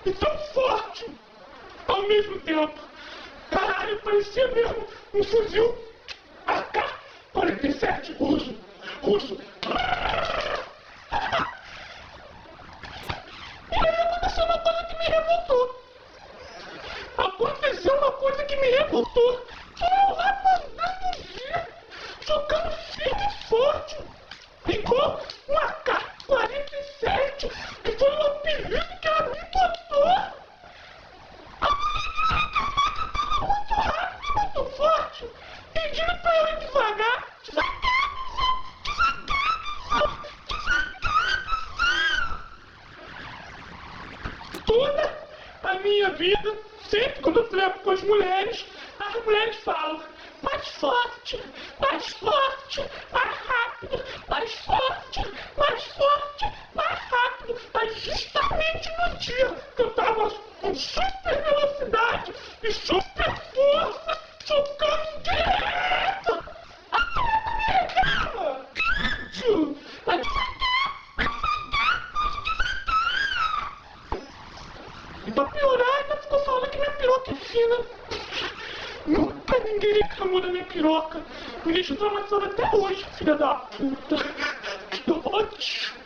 e tão forte ao mesmo tempo. Caralho, parecia mesmo um fuzil AK-47 russo. E aí aconteceu uma coisa que me revoltou. Que é o rapazão ver jogando firme e forte, igual um AK-47, que foi o apelido que ela me botou. Muito rápido, muito forte, pedindo pra eu ir devagar. Toda a minha vida, sempre quando eu trepo com as mulheres falam mais forte, mais rápido, mais forte, mais rápido. Mas justamente no dia que eu tava com super velocidade e super força, socando direto até na minha cama. E pra piorar, ainda ficou falando que minha piroca é fina. Nunca ninguém reclamou da minha piroca. Me deixa traumatizado até hoje, filha da puta. Que ódio.